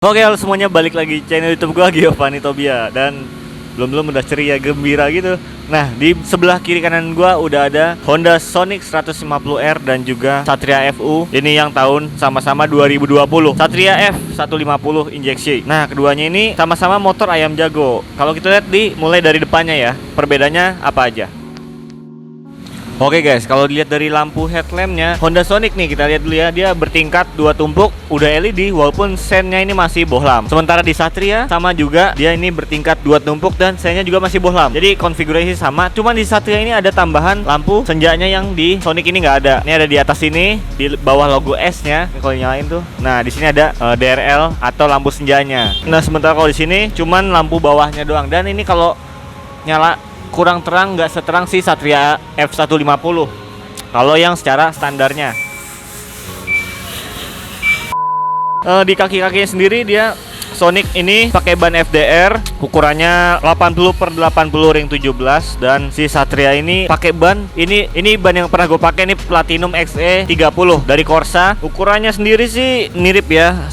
Oke, halo semuanya, balik lagi channel YouTube gua Giovanni Tobia dan belum udah ceria gembira gitu. Nah, di sebelah kiri kanan gua udah ada Honda Sonic 150R dan juga Satria FU. Ini yang tahun sama-sama 2020. Satria F150 injeksi. Nah, keduanya ini sama-sama motor ayam jago. Kalau kita lihat mulai dari depannya ya, perbedaannya apa aja? Oke guys, kalau dilihat dari lampu headlampnya Honda Sonic nih, kita lihat dulu ya, dia bertingkat 2 tumpuk, udah LED walaupun sennya ini masih bohlam. Sementara di Satria sama juga, dia ini bertingkat 2 tumpuk dan sennya juga masih bohlam. Jadi konfigurasi sama, cuman di Satria ini ada tambahan lampu senjanya yang di Sonic ini nggak ada. Ini ada di atas sini, di bawah logo S-nya. Kalau nyalain tuh, nah di sini ada DRL atau lampu senjanya. Nah sementara kalau di sini cuman lampu bawahnya doang. Dan ini kalau nyala kurang terang, nggak seterang si Satria F150 kalau yang secara standarnya. Di kaki-kakinya sendiri dia Sonic ini pakai ban FDR, ukurannya 80/80 ring 17, dan si Satria ini pakai ban ini ban yang pernah gue pakai nih, Platinum XE30 dari Corsa. Ukurannya sendiri sih mirip ya,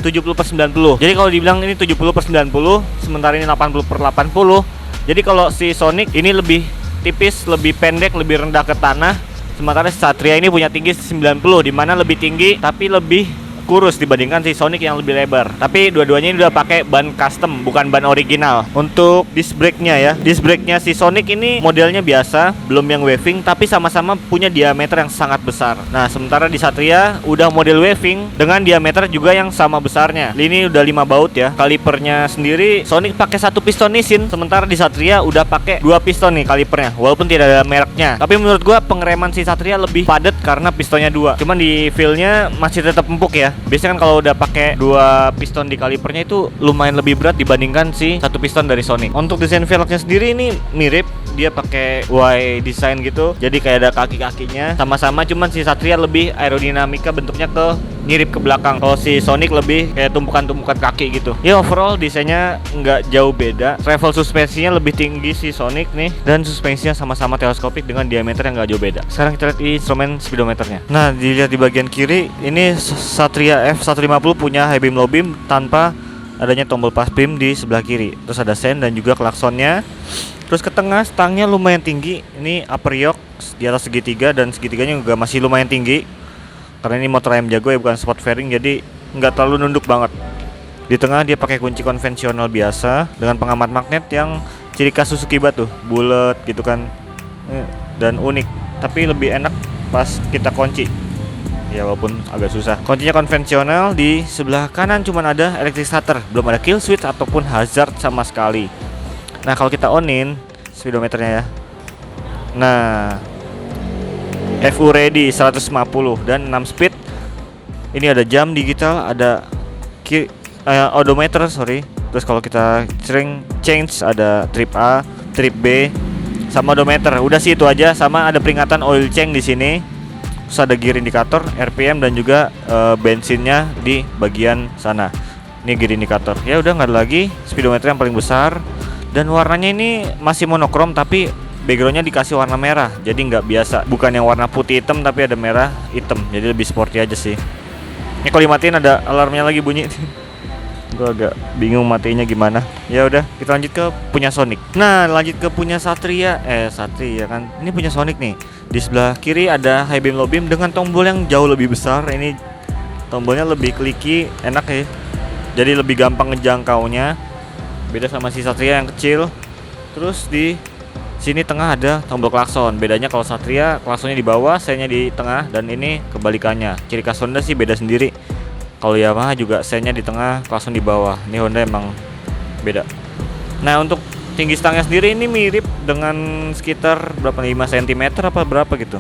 70/90. Jadi kalau dibilang ini 70/90, sementara ini 80/80. Jadi kalau si Sonic ini lebih tipis, lebih pendek, lebih rendah ke tanah. Sementara si Satria ini punya tinggi 90, dimana lebih tinggi tapi lebih kurus dibandingkan si Sonic yang lebih lebar. Tapi dua-duanya ini udah pakai ban custom, bukan ban original. Untuk disc brake-nya ya, disc brake-nya si Sonic ini modelnya biasa, belum yang waving, tapi sama-sama punya diameter yang sangat besar. Nah sementara di Satria udah model waving dengan diameter juga yang sama besarnya. Ini udah 5 baut ya. Kalipernya sendiri Sonic pakai 1 piston Nissin, sementara di Satria udah pakai 2 piston nih kalipernya, walaupun tidak ada mereknya. Tapi menurut gua pengereman si Satria lebih padat karena pistonnya 2. Cuman di feel-nya masih tetap empuk ya. Biasanya kan kalau udah pakai 2 piston di kalipernya itu lumayan lebih berat dibandingkan si 1 piston dari Sonic. Untuk desain velgnya sendiri ini mirip, dia pakai Y design gitu. Jadi kayak ada kaki-kakinya sama-sama, cuman si Satria lebih aerodinamika bentuknya ke mirip ke belakang. Kalau si Sonic lebih kayak tumpukan-tumpukan kaki gitu. Ya overall desainnya nggak jauh beda. Travel suspensinya lebih tinggi si Sonic nih, dan suspensinya sama-sama teleskopik dengan diameter yang nggak jauh beda. Sekarang kita lihat di instrumen speedometernya. Nah dilihat di bagian kiri, ini Satria F150 punya high beam low beam tanpa adanya tombol pass beam di sebelah kiri. Terus ada sen dan juga klaksonnya. Terus ke tengah stangnya lumayan tinggi. Ini upper yoke di atas segitiga, dan segitiganya juga masih lumayan tinggi karena ini motor ayam jago ya, bukan sport fairing, jadi nggak terlalu nunduk banget. Di tengah dia pakai kunci konvensional biasa dengan pengamat magnet yang ciri khas Suzuki tuh, bulat gitu kan, dan unik. Tapi lebih enak pas kita kunci ya, walaupun agak susah. Kuncinya konvensional. Di sebelah kanan cuman ada electric starter, belum ada kill switch ataupun hazard sama sekali. Nah kalau kita onin speedometernya ya, nah FU ready 150 dan 6 speed. Ini ada jam digital, ada odometer, sorry. Terus kalau kita sering change ada trip A, trip B, sama odometer. Udah sih itu aja, sama ada peringatan oil change di sini. Terus ada gear indikator, RPM, dan juga bensinnya di bagian sana. Ini gear indikator. Ya udah, nggak ada lagi. Speedometer yang paling besar, dan warnanya ini masih monokrom tapi backgroundnya dikasih warna merah, jadi nggak biasa, bukan yang warna putih hitam tapi ada merah hitam, jadi lebih sporty aja sih. Ini kalau dimatiin ada alarmnya lagi bunyi. Gue agak bingung matinya gimana. Ya udah, kita lanjut ke punya Sonic. Nah lanjut ke punya Satria kan. Ini punya Sonic nih. Di sebelah kiri ada high beam low beam dengan tombol yang jauh lebih besar. Ini tombolnya lebih kliki, enak ya, jadi lebih gampang ngejangkaunya, beda sama si Satria yang kecil. Terus di sini tengah ada tombol klakson. Bedanya kalau Satria klaksonnya di bawah, sennya di tengah, dan ini kebalikannya. Ciri khas Honda sih beda sendiri. Kalau Yamaha juga sennya di tengah, klakson di bawah. Ini Honda emang beda. Nah untuk tinggi stangnya sendiri ini mirip dengan sekitar berapa, 5 cm apa berapa gitu.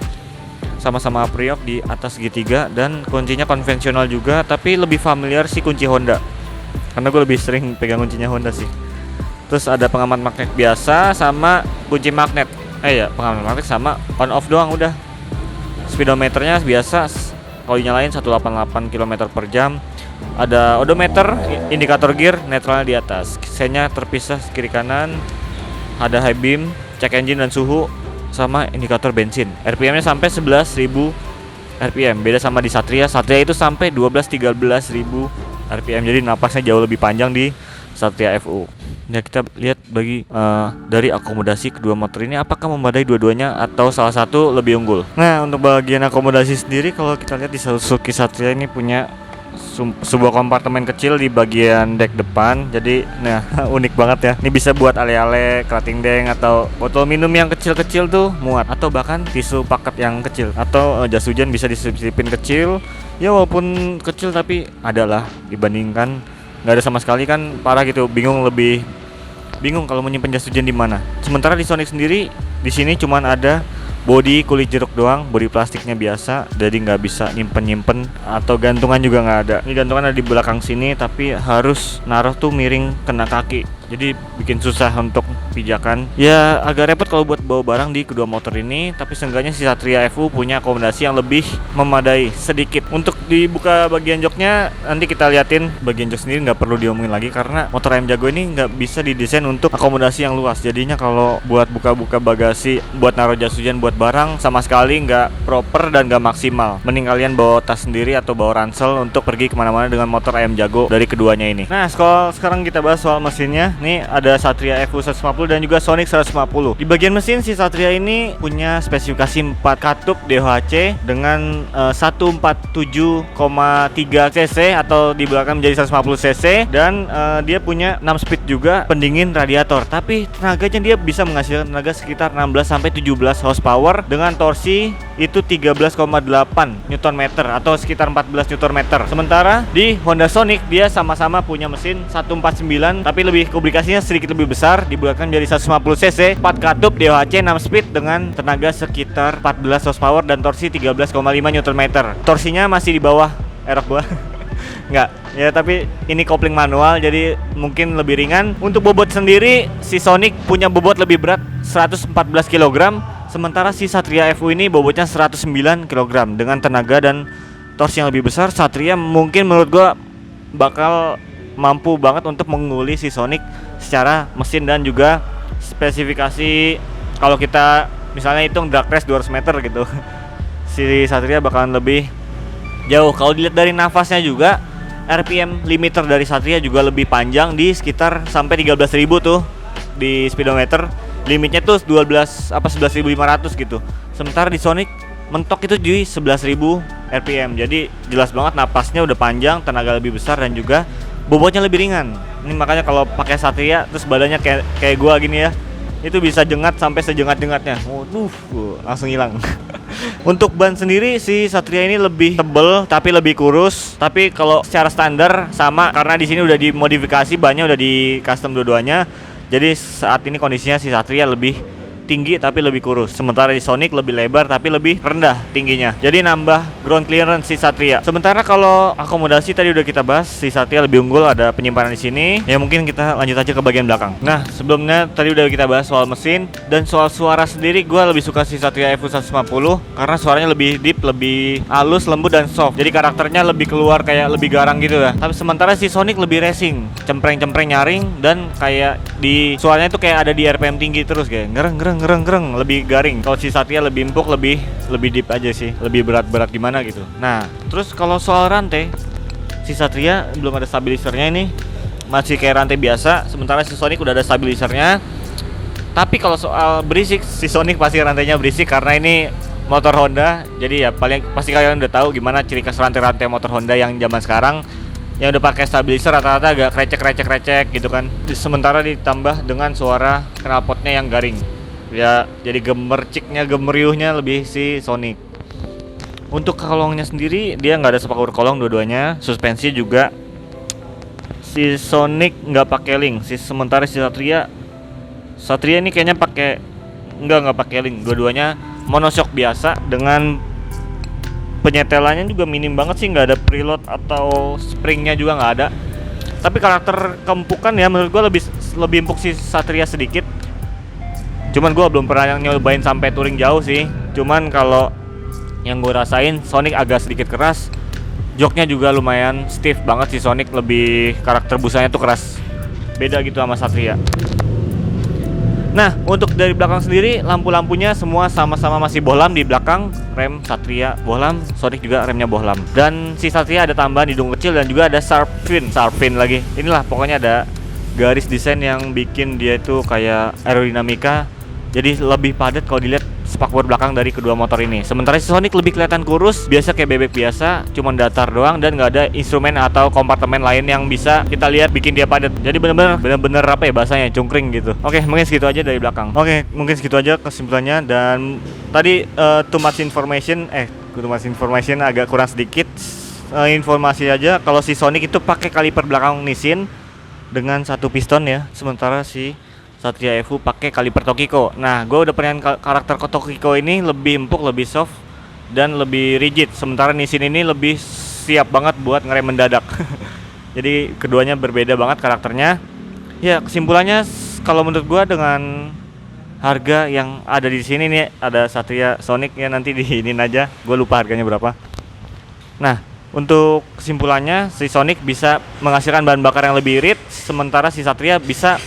Sama-sama upper yoke di atas segitiga, dan kuncinya konvensional juga, tapi lebih familiar sih kunci Honda, karena gue lebih sering pegang kuncinya Honda sih. Terus ada pengamat magnet biasa sama kunci magnet. Pengamat magnet sama on off doang udah. Speedometernya biasa, kalau dinyalain 188 km/jam. Ada odometer, indikator gear, netralnya di atas. Sennya terpisah kiri kanan. Ada high beam, cek engine dan suhu, sama indikator bensin. RPM-nya sampai 11.000 RPM. Beda sama di Satria. Satria itu sampai 12-13.000 RPM, jadi napasnya jauh lebih panjang di Satria FU. Ya kita lihat dari akomodasi kedua motor ini apakah memadai dua-duanya atau salah satu lebih unggul. Nah, untuk bagian akomodasi sendiri kalau kita lihat di Suzuki Satria ini punya sebuah kompartemen kecil di bagian deck depan. Jadi nah unik banget ya. Ini bisa buat ale-ale, kerating deng, atau botol minum yang kecil-kecil tuh muat, atau bahkan tisu paket yang kecil, atau jas hujan bisa diselipin kecil. Ya walaupun kecil tapi adalah dibandingkan nggak ada sama sekali kan parah gitu. Bingung kalau menyimpan jas hujan di mana. Sementara di Sonic sendiri di sini cuman ada bodi kulit jeruk doang, bodi plastiknya biasa, jadi nggak bisa nyimpen atau gantungan juga nggak ada. Ini gantungan ada di belakang sini, tapi harus naruh tuh miring kena kaki, jadi bikin susah untuk pijakan. Ya agak repot kalau buat bawa barang di kedua motor ini, tapi seenggaknya si Satria FU punya akomodasi yang lebih memadai sedikit. Untuk dibuka bagian joknya nanti kita liatin, bagian jok sendiri nggak perlu diomongin lagi karena motor ayam jago ini nggak bisa didesain untuk akomodasi yang luas. Jadinya kalau buat buka-buka bagasi, buat naruh jas hujan, buat barang sama sekali nggak proper dan nggak maksimal. Mending kalian bawa tas sendiri atau bawa ransel untuk pergi kemana-mana dengan motor ayam jago dari keduanya ini. Nah, sekarang kita bahas soal mesinnya. Nih ada Satria FU 150 dan juga Sonic 150. Di bagian mesin si Satria ini punya spesifikasi 4 katup DOHC dengan 147,3 cc atau di belakang menjadi 150 cc, dan dia punya 6 speed juga pendingin radiator. Tapi tenaganya dia bisa menghasilkan tenaga sekitar 16 sampai 17 horsepower dengan torsi itu 13,8 Nm atau sekitar 14 Nm. Sementara di Honda Sonic dia sama-sama punya mesin 149 tapi lebih kubikasinya sedikit lebih besar, di belakang menjadi 150 cc, 4 katup DOHC 6 speed dengan tenaga sekitar 14 horsepower dan torsi 13,5 Nm. Torsinya masih di bawah Aerox gua. Enggak, ya tapi ini kopling manual jadi mungkin lebih ringan. Untuk bobot sendiri si Sonic punya bobot lebih berat 114 kg, sementara si Satria FU ini bobotnya 109 kg dengan tenaga dan torsi yang lebih besar. Satria mungkin menurut gua bakal mampu banget untuk mengungguli si Sonic secara mesin dan juga spesifikasi. Kalau kita misalnya hitung drag race 200 meter gitu, si Satria bakalan lebih jauh. Kalau dilihat dari nafasnya juga, RPM limiter dari Satria juga lebih panjang di sekitar sampai 13.000 tuh di speedometer. Limitnya tuh 11.500 gitu. Sementara di Sonic mentok itu di 11.000 RPM. Jadi jelas banget napasnya udah panjang, tenaga lebih besar dan juga bobotnya lebih ringan. Ini makanya kalau pakai Satria terus badannya kayak gua gini ya, itu bisa jengat sampai sejengat-jengatnya. Waduh, langsung hilang. Untuk ban sendiri si Satria ini lebih tebel tapi lebih kurus. Tapi kalau secara standar sama karena di sini udah dimodifikasi, bannya udah di custom dua-duanya. Jadi saat ini kondisinya si Satria lebih tinggi tapi lebih kurus. Sementara di Sonic lebih lebar tapi lebih rendah tingginya. Jadi nambah ground clearance si Satria. Sementara kalau akomodasi tadi udah kita bahas, si Satria lebih unggul, ada penyimpanan di sini. Ya mungkin kita lanjut aja ke bagian belakang. Nah, sebelumnya tadi udah kita bahas soal mesin dan soal suara sendiri. Gue lebih suka si Satria FU 150 karena suaranya lebih deep, lebih halus, lembut dan soft. Jadi karakternya lebih keluar kayak lebih garang gitu ya. Tapi sementara si Sonic lebih racing, cempreng-cempreng nyaring, dan kayak di suaranya tuh kayak ada di RPM tinggi terus kayak ngereng, lebih garing. Kalau si Satria lebih empuk, lebih deep aja sih, lebih berat gimana gitu. Nah, terus kalau soal rantai, si Satria belum ada stabilisernya, ini masih kayak rantai biasa. Sementara si Sonic udah ada stabilisernya. Tapi kalau soal berisik, si Sonic pasti rantainya berisik karena ini motor Honda. Jadi ya paling pasti kalian udah tahu gimana ciri khas rantai-rantai motor Honda yang zaman sekarang, yang udah pakai stabilizer rata-rata agak krecek gitu kan. Sementara ditambah dengan suara knalpotnya yang garing. Ya jadi gemeriuhnya lebih si Sonic. Untuk kolongnya sendiri dia nggak ada sepakur kolong dua-duanya. Suspensi juga si Sonic nggak pakai link. Sementara si Satria ini kayaknya nggak pakai link. Dua-duanya monoshock biasa dengan penyetelannya juga minim banget sih, nggak ada preload atau springnya juga nggak ada. Tapi karakter keempukan ya menurut gua lebih empuk si Satria sedikit. Cuman gue belum pernah nyobain sampai touring jauh sih. Cuman kalau yang gue rasain Sonic agak sedikit keras. Joknya juga lumayan stiff banget sih Sonic, lebih karakter busanya tuh keras. Beda gitu sama Satria. Nah, untuk dari belakang sendiri, lampu-lampunya semua sama-sama masih bohlam di belakang. Rem Satria bohlam, Sonic juga remnya bohlam. Dan si Satria ada tambahan hidung kecil dan juga ada shark fin lagi. Inilah pokoknya ada garis desain yang bikin dia itu kayak aerodinamika. Jadi lebih padat kalau dilihat spakbor belakang dari kedua motor ini. Sementara si Sonic lebih kelihatan kurus, biasa kayak bebek biasa, cuman datar doang dan nggak ada instrumen atau kompartemen lain yang bisa kita lihat bikin dia padat. Jadi bener-bener apa ya bahasanya, cungkring gitu. Oke, mungkin segitu aja dari belakang. Oke, mungkin segitu aja kesimpulannya. Dan tadi too much information agak kurang sedikit. Informasi aja kalau si Sonic itu pakai kaliper belakang Nissin dengan satu piston ya, sementara si Satria Evo pakai kaliper Tokiko. Nah, gue udah pernah karakter Tokiko ini lebih empuk, lebih soft, dan lebih rigid. Sementara Nissin ini lebih siap banget buat ngerem mendadak. Jadi keduanya berbeda banget karakternya. Ya, kesimpulannya kalau menurut gue dengan harga yang ada di sini nih, ada Satria Sonic ya, nanti diinin aja. Gue lupa harganya berapa. Nah, untuk kesimpulannya si Sonic bisa menghasilkan bahan bakar yang lebih irit, sementara si Satria bisa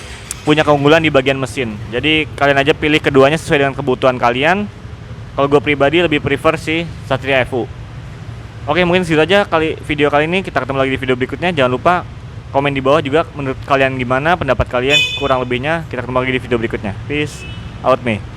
punya keunggulan di bagian mesin. Jadi kalian aja pilih keduanya sesuai dengan kebutuhan kalian. Kalau gue pribadi lebih prefer si Satria Evo. Oke, mungkin segitu aja video kali ini. Kita ketemu lagi di video berikutnya. Jangan lupa komen di bawah juga menurut kalian gimana, pendapat kalian kurang lebihnya. Kita ketemu lagi di video berikutnya. Peace out me.